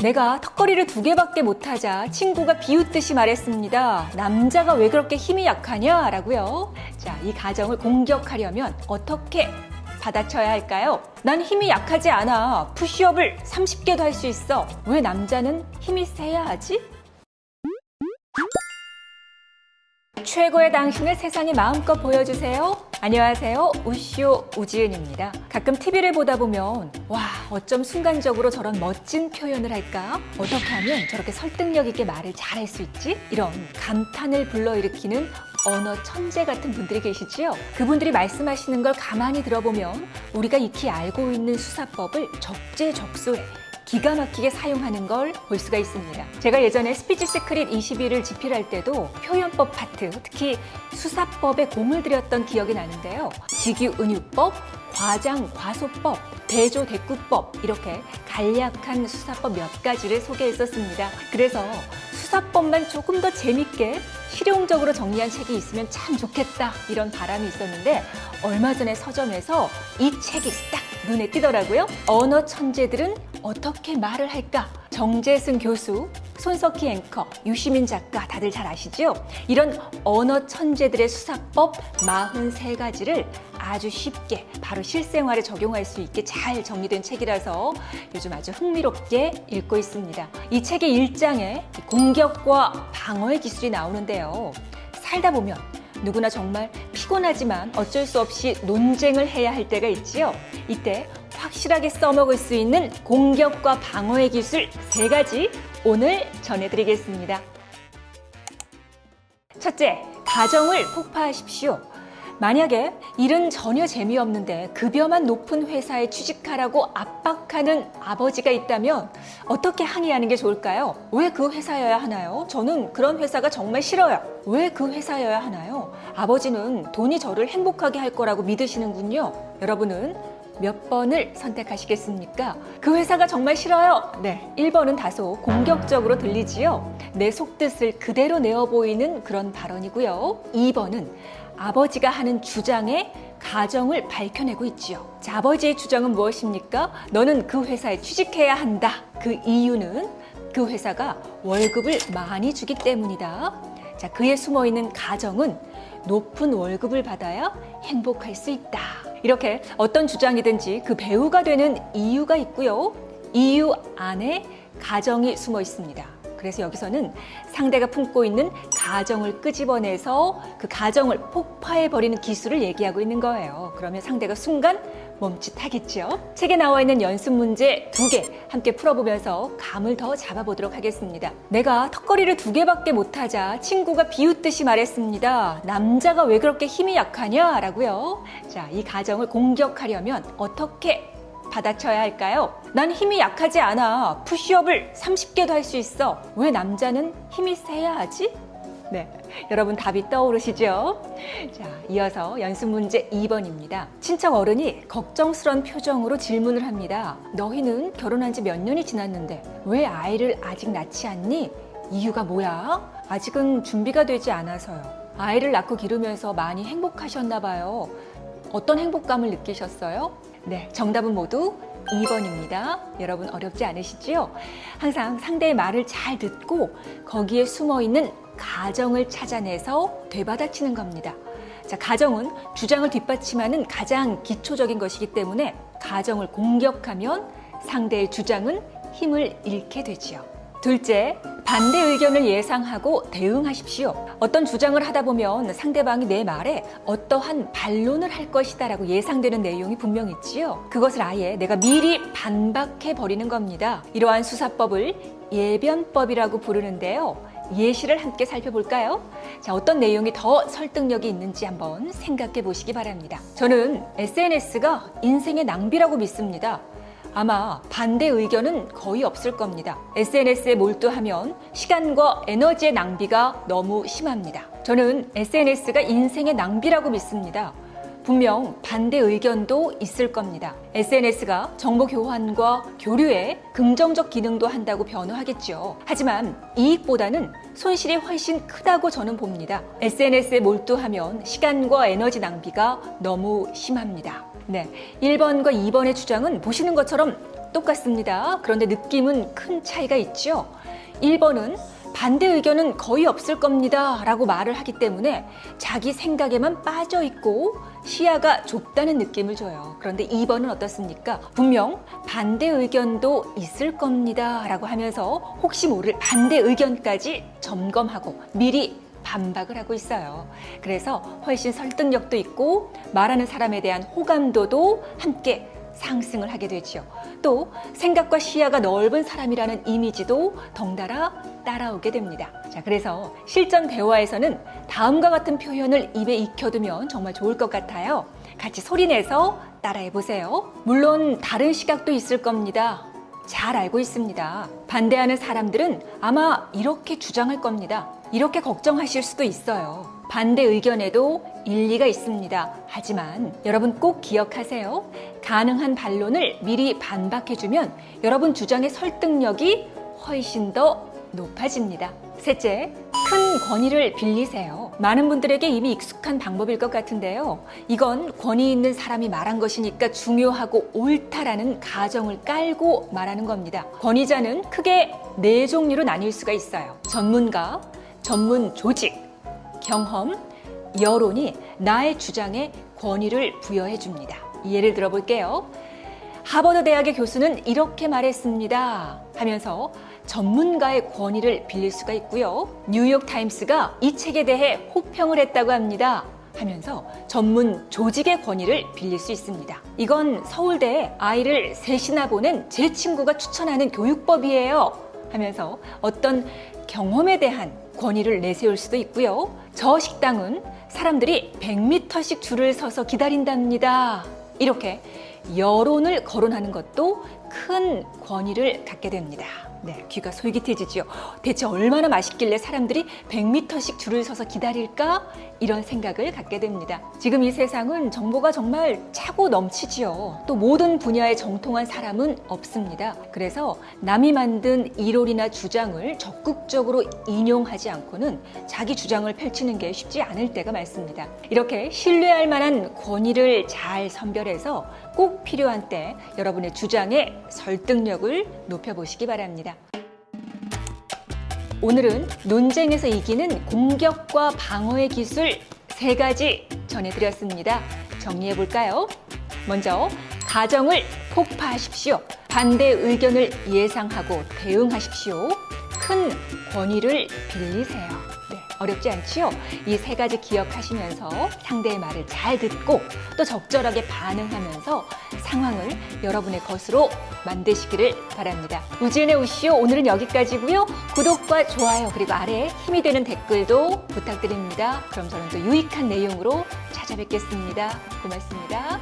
내가 턱걸이를 2개밖에 못하자 친구가 비웃듯이 말했습니다. 남자가 왜 그렇게 힘이 약하냐? 라고요. 자, 이 가정을 공격하려면 어떻게 받아쳐야 할까요? 난 힘이 약하지 않아. 푸시업을 30개도 할 수 있어. 왜 남자는 힘이 세야 하지? 최고의 당신을 세상에 마음껏 보여주세요. 안녕하세요. 우쇼 우지은입니다. 가끔 TV를 보다 보면 와, 어쩜 순간적으로 저런 멋진 표현을 할까? 어떻게 하면 저렇게 설득력 있게 말을 잘할 수 있지? 이런 감탄을 불러일으키는 언어 천재 같은 분들이 계시지요? 그분들이 말씀하시는 걸 가만히 들어보면 우리가 익히 알고 있는 수사법을 적재적소에 기가 막히게 사용하는 걸 볼 수가 있습니다. 제가 예전에 스피치 시크릿 21을 집필할 때도 표현법 파트, 특히 수사법에 공을 들였던 기억이 나는데요. 직유은유법, 과장과소법, 대조대꾸법 이렇게 간략한 수사법 몇 가지를 소개했었습니다. 그래서 수사법만 조금 더 재밌게 실용적으로 정리한 책이 있으면 참 좋겠다 이런 바람이 있었는데 얼마 전에 서점에서 이 책이 딱 눈에 띄더라고요. 언어 천재들은 어떻게 말을 할까? 정재승 교수, 손석희 앵커, 유시민 작가 다들 잘 아시죠? 이런 언어 천재들의 수사법 43가지를 아주 쉽게 바로 실생활에 적용할 수 있게 잘 정리된 책이라서 요즘 아주 흥미롭게 읽고 있습니다. 이 책의 1장에 공격과 방어의 기술이 나오는데요. 살다 보면 누구나 정말 피곤하지만 어쩔 수 없이 논쟁을 해야 할 때가 있지요. 이때 확실하게 써먹을 수 있는 공격과 방어의 기술 3가지 오늘 전해드리겠습니다. 첫째, 가정을 폭파하십시오. 만약에 일은 전혀 재미없는데 급여만 높은 회사에 취직하라고 압박하는 아버지가 있다면 어떻게 항의하는 게 좋을까요? 왜 그 회사여야 하나요? 저는 그런 회사가 정말 싫어요. 왜 그 회사여야 하나요? 아버지는 돈이 저를 행복하게 할 거라고 믿으시는군요. 여러분은 몇 번을 선택하시겠습니까? 그 회사가 정말 싫어요. 네, 1번은 다소 공격적으로 들리지요. 내 속뜻을 그대로 내어 보이는 그런 발언이고요. 2번은 아버지가 하는 주장에 가정을 밝혀내고 있지요. 자, 아버지의 주장은 무엇입니까? 너는 그 회사에 취직해야 한다. 그 이유는 그 회사가 월급을 많이 주기 때문이다. 자, 그에 숨어있는 가정은 높은 월급을 받아야 행복할 수 있다. 이렇게 어떤 주장이든지 그 배우가 되는 이유가 있고요. 이유 안에 가정이 숨어 있습니다. 그래서 여기서는 상대가 품고 있는 가정을 끄집어내서 그 가정을 폭파해버리는 기술을 얘기하고 있는 거예요. 그러면 상대가 순간 멈칫하겠죠. 책에 나와 있는 연습 문제 2개 함께 풀어보면서 감을 더 잡아보도록 하겠습니다. 내가 턱걸이를 2개밖에 못하자 친구가 비웃듯이 말했습니다. 남자가 왜 그렇게 힘이 약하냐? 라고요. 자, 이 가정을 공격하려면 어떻게 받아쳐야 할까요? 난 힘이 약하지 않아. 푸시업을 30개도 할 수 있어. 왜 남자는 힘이 세야 하지? 네, 여러분 답이 떠오르시죠? 자, 이어서 연습 문제 2번입니다. 친척 어른이 걱정스런 표정으로 질문을 합니다. 너희는 결혼한 지 몇 년이 지났는데 왜 아이를 아직 낳지 않니? 이유가 뭐야? 아직은 준비가 되지 않아서요. 아이를 낳고 기르면서 많이 행복하셨나 봐요. 어떤 행복감을 느끼셨어요? 네, 정답은 모두 2번입니다. 여러분 어렵지 않으시지요? 항상 상대의 말을 잘 듣고 거기에 숨어있는 가정을 찾아내서 되받아치는 겁니다. 자, 가정은 주장을 뒷받침하는 가장 기초적인 것이기 때문에 가정을 공격하면 상대의 주장은 힘을 잃게 되지요. 둘째, 반대 의견을 예상하고 대응하십시오. 어떤 주장을 하다 보면 상대방이 내 말에 어떠한 반론을 할 것이다라고 예상되는 내용이 분명 있지요. 그것을 아예 내가 미리 반박해 버리는 겁니다. 이러한 수사법을 예변법이라고 부르는데요. 예시를 함께 살펴볼까요? 자, 어떤 내용이 더 설득력이 있는지 한번 생각해 보시기 바랍니다. 저는 SNS가 인생의 낭비라고 믿습니다. 아마 반대 의견은 거의 없을 겁니다. SNS에 몰두하면 시간과 에너지의 낭비가 너무 심합니다. 저는 SNS가 인생의 낭비라고 믿습니다. 분명 반대 의견도 있을 겁니다. SNS가 정보 교환과 교류에 긍정적 기능도 한다고 변호하겠죠. 하지만 이익보다는 손실이 훨씬 크다고 저는 봅니다. SNS에 몰두하면 시간과 에너지 낭비가 너무 심합니다. 네, 1번과 2번의 주장은 보시는 것처럼 똑같습니다. 그런데 느낌은 큰 차이가 있죠. 1번은 반대 의견은 거의 없을 겁니다 라고 말을 하기 때문에 자기 생각에만 빠져 있고 시야가 좁다는 느낌을 줘요. 그런데 2번은 어떻습니까? 분명 반대 의견도 있을 겁니다 라고 하면서 혹시 모를 반대 의견까지 점검하고 미리 반박을 하고 있어요. 그래서 훨씬 설득력도 있고 말하는 사람에 대한 호감도도 함께 상승을 하게 되죠. 또 생각과 시야가 넓은 사람이라는 이미지도 덩달아 따라오게 됩니다. 자, 그래서 실전 대화에서는 다음과 같은 표현을 입에 익혀두면 정말 좋을 것 같아요. 같이 소리내서 따라해 보세요. 물론 다른 시각도 있을 겁니다. 잘 알고 있습니다. 반대하는 사람들은 아마 이렇게 주장할 겁니다. 이렇게 걱정하실 수도 있어요. 반대 의견에도 일리가 있습니다. 하지만 여러분 꼭 기억하세요. 가능한 반론을 미리 반박해주면 여러분 주장의 설득력이 훨씬 더 높아집니다. 셋째, 큰 권위를 빌리세요. 많은 분들에게 이미 익숙한 방법일 것 같은데요. 이건 권위 있는 사람이 말한 것이니까 중요하고 옳다라는 가정을 깔고 말하는 겁니다. 권위자는 크게 4종류로 나뉠 수가 있어요. 전문가, 전문 조직, 경험, 여론이 나의 주장에 권위를 부여해 줍니다. 예를 들어 볼게요. 하버드 대학의 교수는 이렇게 말했습니다 하면서 전문가의 권위를 빌릴 수가 있고요. 뉴욕 타임스가 이 책에 대해 호평을 했다고 합니다 하면서 전문 조직의 권위를 빌릴 수 있습니다. 이건 서울대에 아이를 셋이나 보낸 제 친구가 추천하는 교육법이에요 하면서 어떤 경험에 대한 권위를 내세울 수도 있고요. 저 식당은 사람들이 100m씩 줄을 서서 기다린답니다. 이렇게 여론을 거론하는 것도 큰 권위를 갖게 됩니다. 네, 귀가 솔깃해지죠. 대체 얼마나 맛있길래 사람들이 100m씩 줄을 서서 기다릴까? 이런 생각을 갖게 됩니다. 지금 이 세상은 정보가 정말 차고 넘치지요. 또 모든 분야에 정통한 사람은 없습니다. 그래서 남이 만든 이론이나 주장을 적극적으로 인용하지 않고는 자기 주장을 펼치는 게 쉽지 않을 때가 많습니다. 이렇게 신뢰할 만한 권위를 잘 선별해서 꼭 필요한 때 여러분의 주장의 설득력을 높여보시기 바랍니다. 오늘은 논쟁에서 이기는 공격과 방어의 기술 3가지 전해드렸습니다. 정리해볼까요? 먼저 가정을 폭파하십시오. 반대 의견을 예상하고 대응하십시오. 큰 권위를 빌리세요. 어렵지 않지요? 이 3가지 기억하시면서 상대의 말을 잘 듣고 또 적절하게 반응하면서 상황을 여러분의 것으로 만드시기를 바랍니다. 우지은의 우쇼 오늘은 여기까지고요. 구독과 좋아요 그리고 아래에 힘이 되는 댓글도 부탁드립니다. 그럼 저는 또 유익한 내용으로 찾아뵙겠습니다. 고맙습니다.